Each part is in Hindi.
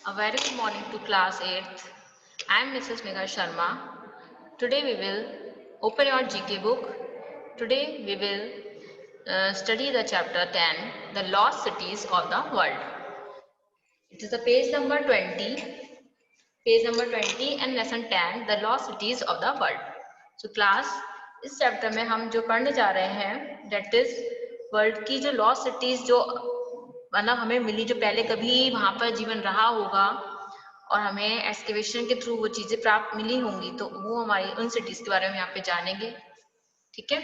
A very good morning to class 8th. I am Mrs. Megha Sharma. Today we will open your GK book. Today we will study the chapter 10, the lost cities of the world. It is the page number 20 and lesson 10, the lost cities of the world. So class, इस चैप्टर में हम जो पढ़ने जा रहे हैं that is वर्ल्ड की जो लॉस्ट सिटीज जो मतलब हमें मिली, जो पहले कभी वहां पर जीवन रहा होगा और हमें एक्सकेवेशन के थ्रू वो चीजें प्राप्त मिली होंगी, तो वो हमारी उन सिटीज के बारे में यहाँ पे जानेंगे। ठीक है,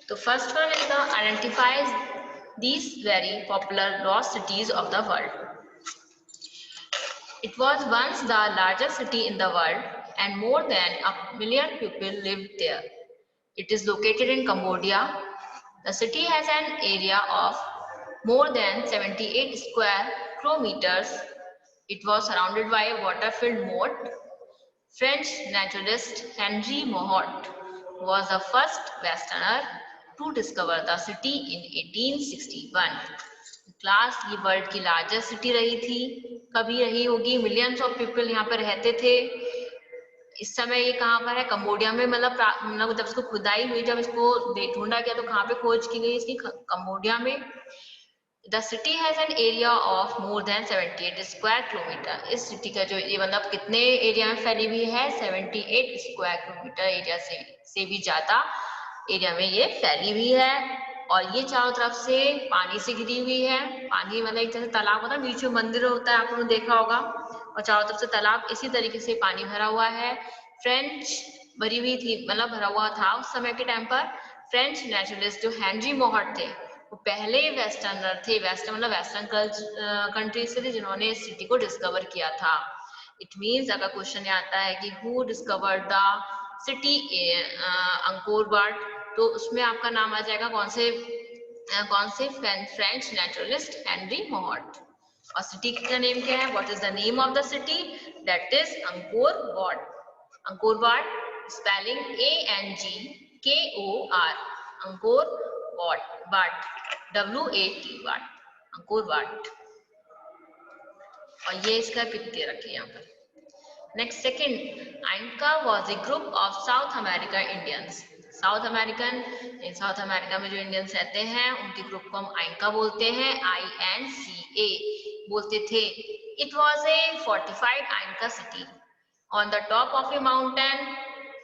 तो first one is the identifies these very popular lost cities of the world. It was once the largest city in the world and more than 1 million people lived there. It is located in Cambodia. The city has an area of more than 78 square kilometers. It was surrounded by a water-filled moat. French naturalist Henry Mohot was the first Westerner to discover the city in 1861. Class, ये वर्ल्ड की लार्जेस्ट सिटी रही थी, कभी रही होगी, मिलियंस ऑफ पीपल यहाँ पर रहते थे। इस समय ये कहाँ पर है? कंबोडिया में। मतलब जब इसको खुदाई हुई, जब इसको ढूंढा गया तो कहाँ पे खोज की गई इसकी? कंबोडिया में। The city has an area of more than 78 square kilometre. इस सिटी का जो ये मतलब कितने एरिया में फैली हुई है? 78 स्क्वायर किलोमीटर एरिया से भी ज्यादा एरिया में ये फैली हुई है। और ये चारों तरफ से पानी से घिरी हुई है। पानी मतलब एक तरह से तालाब होता है, बीच में मंदिर होता है, आप लोगों ने देखा होगा, और चारों तरफ से तालाब, इसी तरीके से पानी भरा हुआ है। फ्रेंच भरी हुई थी, मतलब भरा हुआ था उस समय के टाइम पर। फ्रेंच नेचुरलिस्ट जो हेनरी मोहट थे, वो पहले वेस्टर्नर थे, वेस्टर्न कंट्री से थे जिन्होंने इस सिटी को डिस्कवर किया था। इट मीन्स अगर क्वेश्चन आता है कि who discovered the city Angkor Wat, तो उसमें आपका नाम आ जाएगा कौन से फ्रेंच नेचुरलिस्ट हेनरी मोहट। और सिटी का नेम क्या है? What is the name of the city? That is Angkor Wat. Angkor Wat spelling ANGKOR, Angkor Wat, WAT Wat, Angkor Wat. और ये इसका पिक दे रखी यहाँ पर। Next second, Inca was a group of South America Indians. South America में जो इंडियंस रहते हैं उनके ग्रुप को हम आइंका बोलते हैं, INCA बोलते थे। It was a fortified Inca city on the top of a mountain.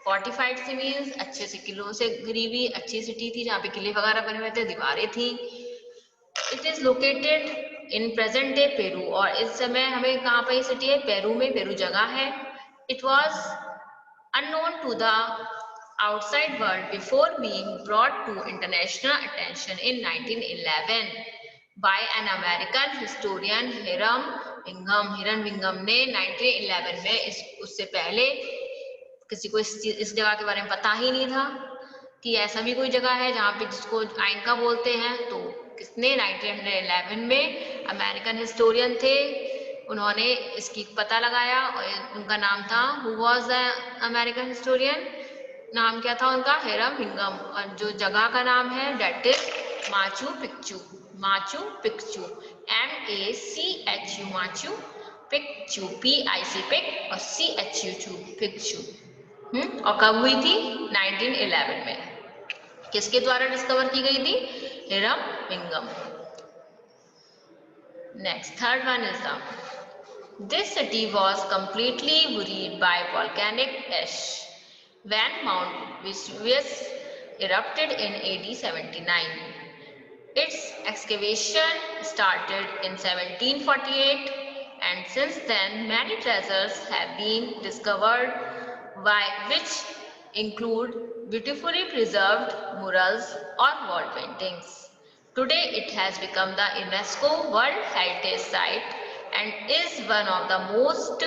Fortified से मीन्स अच्छे से किलों से घिरी हुई अच्छी सिटी थी, जहाँ पे किले वगैरह बने हुए थे, दीवारें थी। It is located in present day Peru, और इस समय हमें कहाँ पर सिटी है? पेरू में, पेरू जगह है। It was unknown to the outside world before being brought to international attention in 1911 by an American historian Hiram Bingham। हिरन विंगम ने 1911 में उससे पहले किसी को इस जगह के बारे में पता ही नहीं था कि ऐसा भी कोई जगह है जहाँ पे जिसको आइंका बोलते हैं। तो किसने? 1911 में अमेरिकन हिस्टोरियन थे, उन्होंने इसकी पता लगाया, और उनका नाम था, who was the American historian? नाम क्या था उनका? Hiram Bingham. और जो जगह का नाम है that is Machu Picchu. Machu Picchu, MACHU, Machu Picchu, PIC pic और CHU पिक्चू। और कब हुई थी? 1911 में। किसके द्वारा डिस्कवर की गई थी? Hiram Bingham. Next, third one is the this city was completely buried by volcanic ash when Mount Vesuvius erupted in AD 79. Its excavation started in 1748, and since then many treasures have been discovered, which include beautifully preserved murals or wall paintings. Today it has become the UNESCO World Heritage Site and is one of the most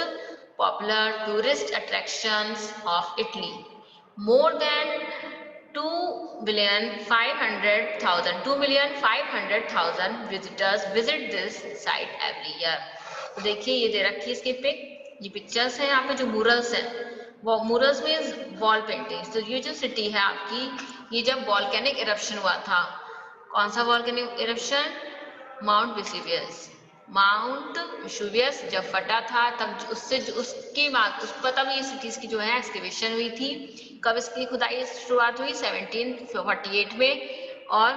popular tourist attractions of Italy. More than 2,500,000 visitors visit this site every year. तो देखिए ये दे रखी है इसकी पिक, ये पिक्चर्स हैं यहाँ पे जो मुरल्स हैं, वो मुरल्स मीन्स वॉल पेंटिंग्स। तो ये जो सिटी है आपकी, ये जब वॉल्केनिक इरप्शन हुआ था, कौन सा volcanic eruption? Mount Vesuvius. Mount Vesuvius जब फटा था तब उससे उसके बाद उस पर तब ये सिटीज की जो है एक्सकेवेशन हुई थी। कब इसकी खुदाई शुरुआत हुई? 1748 में। और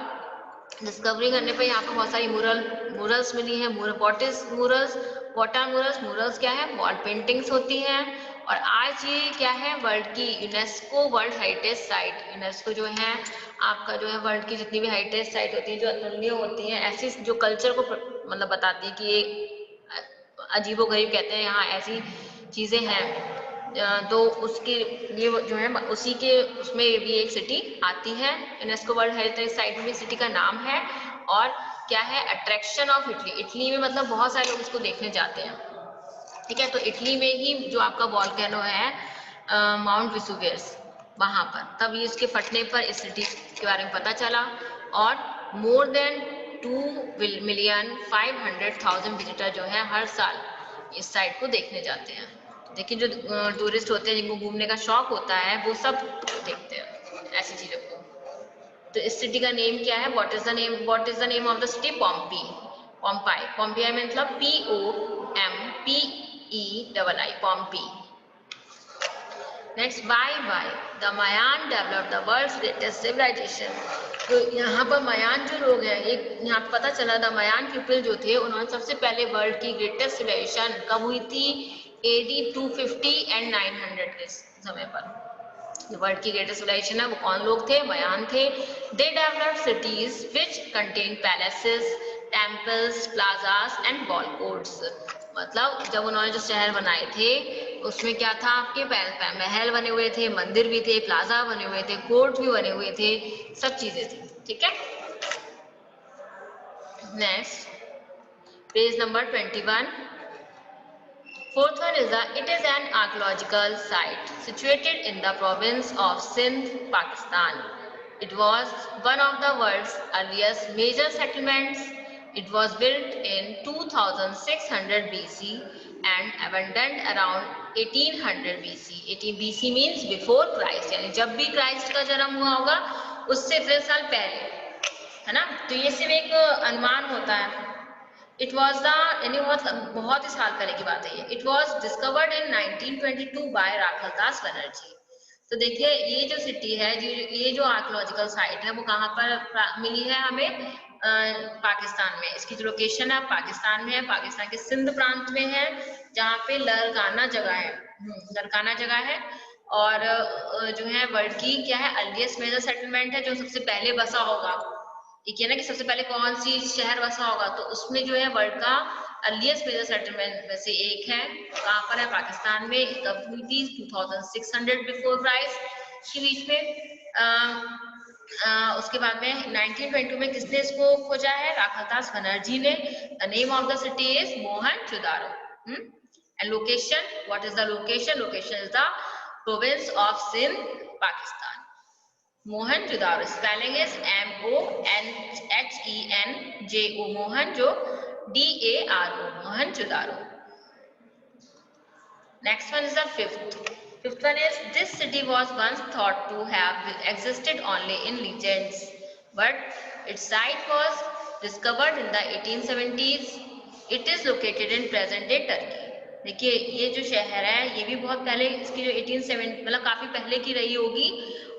डिस्कवरी करने पे यहाँ पे बहुत सारी मूरल्स मिली हैं। What is murals? What are murals? Murals क्या है? वॉल पेंटिंग्स होती हैं। और आज ये क्या है? वर्ल्ड की UNESCO world heritage site. UNESCO जो है आपका जो है वर्ल्ड की जितनी भी हेरिटेज साइट होती है, जो अतुलनीय होती हैं, ऐसी जो कल्चर को मतलब बताती है कि ये अजीबोगरीब कहते हैं यहाँ ऐसी चीजें हैं, तो उसके लिए जो है उसी के उसमें भी एक सिटी आती है। यूनेस्को वर्ल्ड हेरिटेज साइट में सिटी का नाम है। और क्या है? Attraction of Italy. इटली में मतलब बहुत सारे लोग इसको देखने जाते हैं। ठीक है, तो इटली में ही जो आपका वॉल्केनो है माउंट विसुवियस, वहां पर तब ये इसके फटने पर इस सिटी के बारे में पता चला। और मोर देन 2,500,000 विजिटर जो है हर साल इस साइट को देखने जाते हैं। देखिए जो टूरिस्ट होते हैं जिनको घूमने का शौक होता है वो सब देखते हैं ऐसी चीजों को। तो इस सिटी का नेम क्या है? What is the name of the city? Pompeii. Pompeii. Pompeii मतलब POMPEII, Pompeii. Next, why the Mayan develop the world's greatest civilization. तो यहाँ पर मायान जो लोग हैं, एक यहाँ पता चला द मायान पीपल जो थे उन्होंने सबसे पहले वर्ल्ड की ग्रेटेस्ट सिविलाइजेशन कब हुई थी? AD 250 एंड 900 के समय पर। वर्ल्ड की ग्रेटेस्ट सिविलाइजेशन है वो कौन लोग थे? मयान थे। They developed cities which contain palaces, temples, plazas and wall courts. मतलब जब उन्होंने जो शहर बनाए थे उसमें क्या था? आपके महल बने हुए थे, मंदिर भी थे, प्लाजा बने हुए थे, कोर्ट भी बने हुए थे, सब चीजें थी। ठीक है, next page number 21। Fourth one is it is an archaeological site situated in the province of Sindh, Pakistan. It was one of the world's earliest major settlements. It was built in 2600 BC and abandoned around 1800 BC. 18 BC means before Christ, यानी जब भी क्राइस्ट का जन्म हुआ होगा उससे 3 साल पहले, है ना? तो ये सिर्फ एक अनुमान होता है। इट वॉज द यानी बहुत ही साल पहले की बात है ये। It was discovered in 1922 by Rakhaldas Banerjee. तो देखिए ये जो सिटी है, ये जो आर्कियोलॉजिकल साइट है वो कहाँ पर मिली है हमें? पाकिस्तान में। इसकी जो लोकेशन है पाकिस्तान में है, पाकिस्तान के सिंध प्रांत में है, जहाँ पे लरकाना जगह है। लरकाना जगह है। और जो है वर्ल्ड की क्या है? अर्लीस्ट मेजर सेटलमेंट है, जो सबसे पहले बसा होगा। एक है ना कि सबसे पहले कौन सी शहर बसा होगा, तो उसमें जो है वर्ल्ड का अर्लीस्ट मेजर सेटलमेंट में से एक है। कहाँ पर है? पाकिस्तान में। कब हुई थी? 2600 बिफोर क्राइस्ट के बीच में। उसके बाद में 1922 में किसने इसको खोजा है? राखलदास बनर्जी ने। The name of the city is Mohenjodaro. And location, what is the location? Location is the province of Sindh, Pakistan. Mohenjodaro spelling is MONHENJO, Mohenjo DARO, Mohenjodaro. Next one is the fifth. Fifth one is this city was once thought to have existed only in legends, but its site was discovered in the 1870s. It is located in present day Turkey. देखिए ये जो शहर है ये भी बहुत पहले, इसकी जो 1870 मतलब काफी पहले की रही होगी।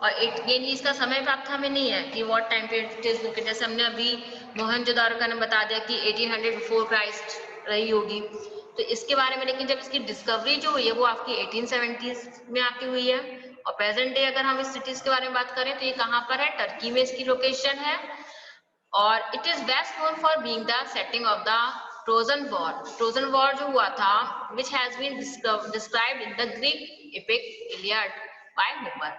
और ये नहीं, इसका समय प्राप्त हमें नहीं है कि व्हाट टाइम पे इट इज लोकेटेड। जैसे हमने अभी मोहनजोदारो का नाम बता दिया कि 1800 बिफोर क्राइस्ट रही होगी, तो इसके बारे में। लेकिन जब इसकी डिस्कवरी जो हुई है वो आपकी 1870s में आके हुई है। और प्रेजेंट डे अगर हम इस सिटीज के बारे में बात करें तो ये कहाँ पर है? टर्की में इसकी लोकेशन है। और it is best known for being the setting of the Trojan war. Trojan war जो हुआ था which has been described in the Greek epic Iliad by Homer.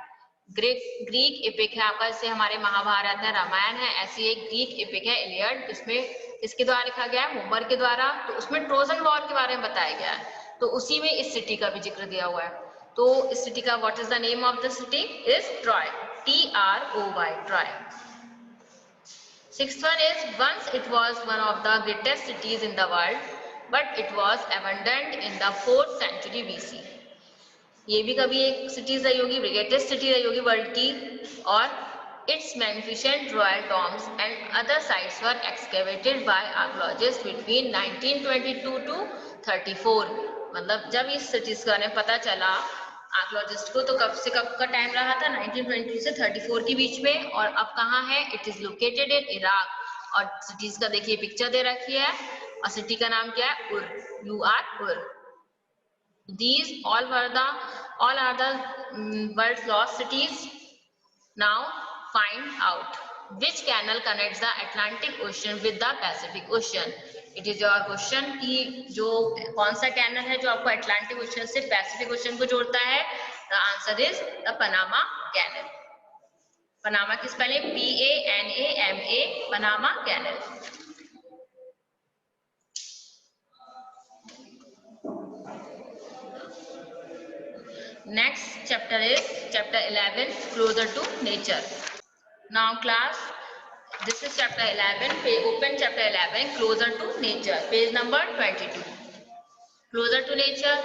Greek epic है आपका, इससे हमारे महाभारत है, रामायण है, ऐसी एक ग्रीक एपिक है इलियड, इसमें इसके द्वारा लिखा गया है, होमर के द्वारा। तो उसमें ट्रोजन वॉर के बारे में बताया गया है, तो उसी में इस सिटी का भी जिक्र दिया हुआ है। तो इस सिटी का what is the name of the city? Is Troy, TROY, Troy. Sixth one is once it was one of the greatest cities in the world, but it was abandoned in the 4th century BC. ये भी कभी एक सिटीज रही होगी, ग्रेटेस्ट सिटी रही होगी वर्ल्ड की, और Its magnificent royal tombs and other sites were excavated by archaeologists between 1922 to 34. मतलब जब इस सिटीज का ने पता चला आर्कियोलॉजिस्ट को, तो कब से कब का टाइम रहा था, 1922 से 34 के बीच में। और अब कहाँ है? It is located in Iraq. और सिटीज का देखिए पिक्चर दे रखी है, और सिटी का नाम क्या है? उर, UR। These all are the world's lost cities. Now find out which canal connects the Atlantic Ocean with the Pacific Ocean. It is your question कि जो कौन सा कैनल है जो आपको अटलांटिक ओशन से पैसिफिक ओशन को जोड़ता है? The answer is the Panama Canal. Panama की spelling PANAMA, Panama canal. Next chapter is chapter 11, closer to nature. Now class, this is chapter 11. Open chapter 11, closer to nature, page number 22. Closer to nature,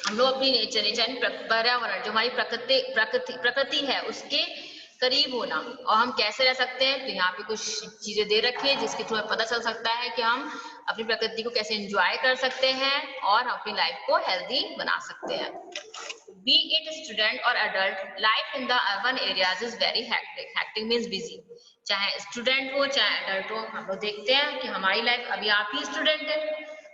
हम लोग अपनी नेचर पर्यावरण जो हमारी प्रकृति है उसके करीब होना, और हम कैसे रह सकते हैं। तो यहाँ पे कुछ चीजें दे रखी है जिसके थ्रू हमें पता चल सकता है कि हम अपनी प्रकृति को कैसे एंजॉय कर सकते हैं और अपनी लाइफ को हेल्दी बना सकते हैं। Be it student or adult, life in the urban areas is very hectic. Hectic means busy. चाहे स्टूडेंट हो चाहे एडल्ट हो, हम लोग देखते हैं कि हमारी लाइफ, अभी आप ही स्टूडेंट है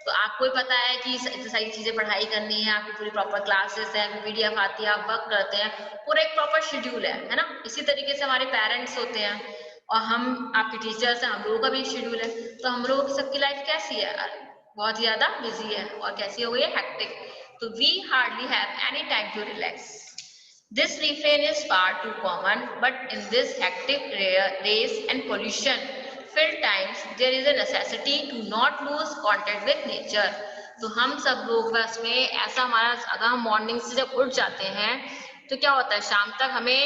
तो आपको ही पता है कि इतनी सारी चीजें पढ़ाई करनी है, आपकी पूरी प्रॉपर क्लासेस है, PDF आती है, आप वर्क करते हैं, पूरा एक प्रॉपर शेड्यूल है ना। इसी तरीके से हमारे पेरेंट्स होते हैं और हम आपके टीचर्स हैं, हम लोगों का भी शेड्यूल है। तो हम लोगों की सबकी लाइफ कैसी है? बहुत ज्यादा बिजी है। और कैसी हो गई है? Hectic. So we hardly have any time to relax. This refrain is far too common, but in this hectic race and pollution-filled times, there is a necessity to not lose contact with nature. तो हम सब लोग बस में ऐसा हमारा, अगर हम मॉर्निंग से जब उठ जाते हैं तो क्या होता है, शाम तक हमें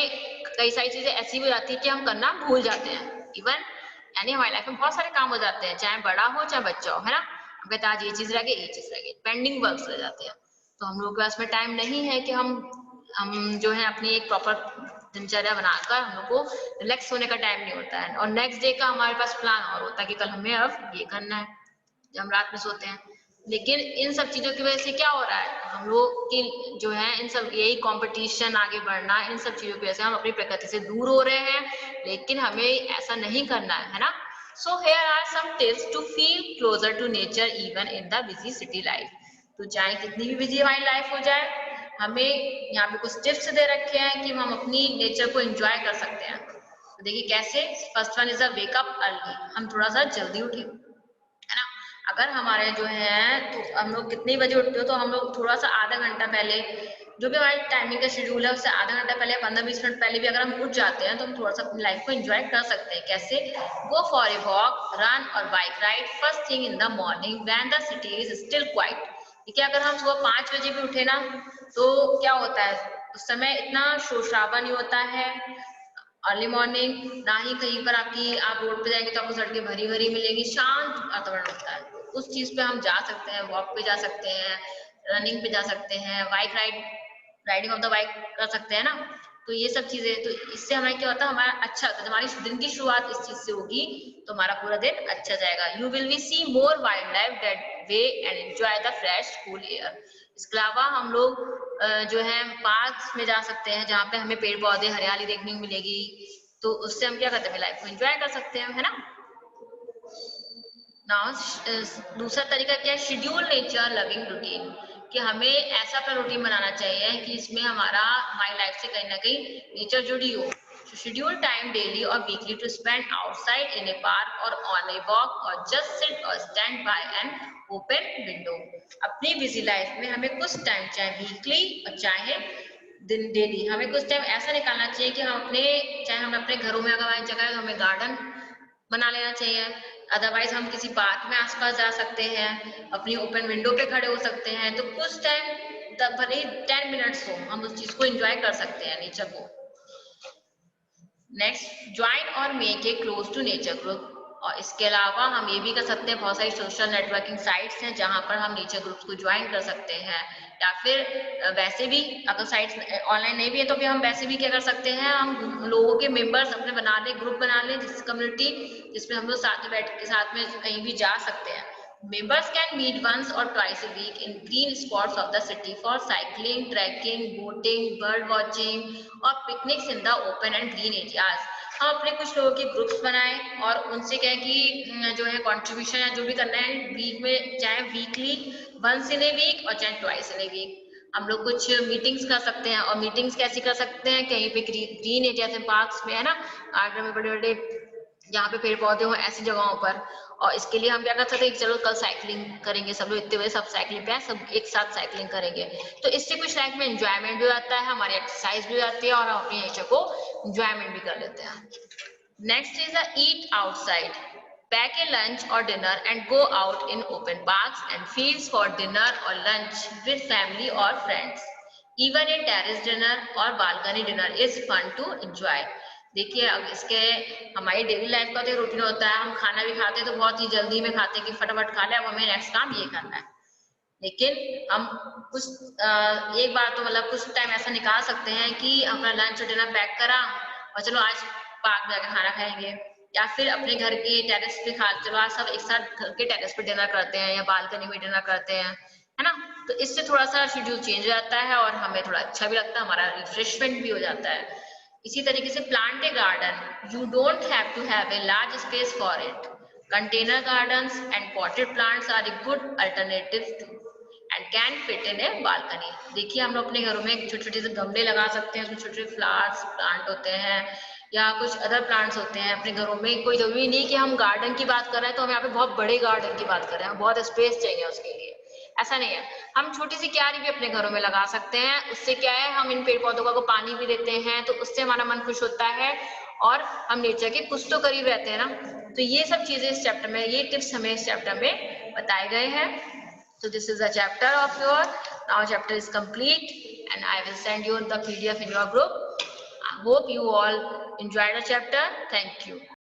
कई सारी चीजें ऐसी हो जाती है कि हम करना भूल जाते हैं। इवन यानी हमारी लाइफ में बहुत सारे काम हो जाते हैं, चाहे बड़ा हो चाहे बच्चा हो, है ना। हम कहते हैं आज ये चीज रह गई, ये चीज रह गई, पेंडिंग वर्क्स रह जाते हैं। तो हम लोगों के पास में टाइम नहीं है कि हम जो है अपनी एक प्रॉपर दिनचर्या बनाकर, हम लोग को रिलैक्स होने का टाइम नहीं होता है। और नेक्स्ट डे का हमारे पास प्लान और होता है कि कल हमें अब ये करना है, जब हम रात में सोते हैं। लेकिन इन सब चीजों की वजह से क्या हो रहा है, हम लोग की जो है इन सब, यही कंपटीशन, आगे बढ़ना, इन सब चीजों की वजह से हम अपनी प्रकृति से दूर हो रहे हैं। लेकिन हमें ऐसा नहीं करना है ना। So here are some tips to feel closer to nature even in the busy city life. तो चाहे कितनी भी बिजी हमारी लाइफ हो जाए, हमें यहाँ पे कुछ टिप्स दे रखे हैं कि हम अपनी नेचर को एंजॉय कर सकते हैं। तो देखिए कैसे। First one is a wake up early, हम थोड़ा सा जल्दी उठे, है ना। अगर हमारे जो है, तो हम लोग कितने बजे उठते हो, तो हम लोग थोड़ा सा आधा घंटा पहले, जो भी हमारी टाइमिंग का शेड्यूल है उससे आधा घंटा पहले, 15-20 मिनट पहले भी अगर हम उठ जाते हैं तो हम थोड़ा सा अपनी लाइफ को एंजॉय कर सकते हैं। कैसे? Go for a walk, run और bike ride first thing in the morning when the city is still quiet. ठीक है, अगर हम सुबह 5 बजे भी उठे ना, तो क्या होता है, उस समय इतना शोर शराबा नहीं होता है अर्ली मॉर्निंग, ना ही कहीं पर आप रोड पे जाएंगे तो आपको सड़कें भरी भरी मिलेंगी, शांत वातावरण होता है। उस चीज पे हम जा सकते हैं, वॉक पे जा सकते हैं, रनिंग पे जा सकते हैं, bike riding of the bike कर सकते हैं ना। तो ये सब चीजें, तो इससे हमें क्या होता है, हमारा अच्छा होता है। हमारी दिन की शुरुआत इस चीज से होगी तो हमारा पूरा दिन अच्छा जाएगा। You will be see more wild life that way and enjoy the fresh cool air. इसके अलावा हम लोग जो है पार्क में जा सकते हैं, जहाँ पे हमें पेड़ पौधे हरियाली देखने को मिलेगी। तो उससे हम क्या करते हैं, लाइफ को एंजॉय कर सकते हैं, है ना। नाउ दूसरा तरीका क्या है, शेड्यूल नेचर लविंग रूटीन, कि हमें ऐसा अपना रूटीन बनाना चाहिए कि इसमें हमारी लाइफ से कहीं ना कहीं नेचर जुड़ी हो। शेड्यूल टाइम डेली और weekly to spend outside in a park और ऑन ए वॉक और जस्ट सिट और stand by an open window. अपनी बिजी लाइफ में हमें कुछ टाइम, चाहे वीकली और चाहे दिन डेली, हमें कुछ टाइम ऐसा निकालना चाहिए कि चाहे हम अपने घरों में, अगर हमारी जगह है तो हमें गार्डन बना लेना चाहिए। अदरवाइज हम किसी पार्क में आसपास जा सकते हैं, अपनी ओपन विंडो पे खड़े हो सकते हैं। तो कुछ टाइम, भले 10 मिनट्स हो, हम उस चीज को एंजॉय कर सकते हैं, नेचर को। नेक्स्ट, ज्वाइन और make a close to nature group. और इसके अलावा हम ये भी कर सकते हैं, बहुत सारी सोशल नेटवर्किंग साइट्स हैं जहां पर हम नेचर ग्रुप्स को ज्वाइन कर सकते हैं, या फिर वैसे भी अगर साइट्स ऑनलाइन नहीं भी है तो भी हम वैसे भी क्या कर सकते हैं, हम लोगों के मेंबर्स अपने बना लें, ग्रुप बना लें, जिस कम्युनिटी जिसमें हम लोग साथ में बैठ के साथ में कहीं भी जा सकते हैं। Members can meet once or twice a week in green spots of the city for cycling, trekking, boating, bird watching और picnics in the open and green areas. हम अपने कुछ लोगों के ग्रुप्स बनाएं और उनसे क्या है कि जो है कंट्रीब्यूशन या जो भी करना है वीक में, चाहे weekly once in a week और चाहे ट्वाइस इन ए वीक हम लोग कुछ मीटिंग्स कर सकते हैं। और मीटिंग्स कैसे कर सकते हैं, कहीं पे ग्रीन एरिया में, पार्क्स में, है ना, आर्ट में बड़े बड़े जहाँ पे पेड़ पौधे हो ऐसी जगहों पर। और इसके लिए हम क्या कर सकते हैं, चलो कल साइकिलिंग करेंगे, सब लोग इतने बजे सब साइकिलिंग पे हैं, सब एक साथ साइकिलिंग करेंगे। तो इससे कुछ लाइफ में एंजॉयमेंट भी हो जाता है, हमारी एक्सरसाइज भी हो जाती है और हम अपनी नेचर को एंजॉयमेंट भी कर लेते हैं। Next is eat outside. Pack a lunch और dinner and go out in open parks and fields for dinner और लंच विद फैमिली और friends. Even a terrace dinner और balcony dinner is fun to enjoy. देखिए अब इसके हमारी डेली लाइफ का तो रूटीन होता है, हम खाना भी खाते हैं तो बहुत ही जल्दी में खाते हैं कि फटाफट खा ले, अब हमें नेक्स्ट काम ये करना है। लेकिन हम कुछ एक बार तो मतलब कुछ टाइम ऐसा निकाल सकते हैं कि अपना लंच और डिनर पैक करा और चलो आज पार्क जाकर खाना खाएंगे, या फिर अपने घर के टेरेस पे खा, चलो आज सब एक साथ घर के टेरेस पे डिनर करते हैं या बालकनी में डिनर करते हैं, है ना। तो इससे थोड़ा सा शेड्यूल चेंज हो जाता है और हमें थोड़ा अच्छा भी लगता है, हमारा रिफ्रेशमेंट भी हो जाता है। इसी तरीके से plant a garden, you don't have to have a large space for it. Container gardens and potted plants are a good alternative to and can fit in a balcony. देखिए हम लोग अपने घरों में छोटे छोटे से गमले लगा सकते हैं, उसमें छोटे छोटे फ्लावर्स प्लांट होते हैं या कुछ अदर प्लांट्स होते हैं अपने घरों में। कोई जरूरी नहीं कि हम गार्डन की बात कर रहे हैं तो हम यहाँ पे बहुत बड़े गार्डन की बात कर रहे हैं, बहुत स्पेस चाहिए उसके लिए, ऐसा नहीं है। हम छोटी सी क्यारी भी अपने घरों में लगा सकते हैं, उससे क्या है हम इन पेड़ पौधों को पानी भी देते हैं तो उससे हमारा मन खुश होता है और हम नेचर के कुछ तो करीब रहते हैं ना। तो ये सब चीजें इस चैप्टर में, ये टिप्स हमें इस चैप्टर में बताए गए हैं। So this is a chapter of your, now chapter is complete and I will send you the PDF in your group. I hope you all enjoyed the chapter. Thank you.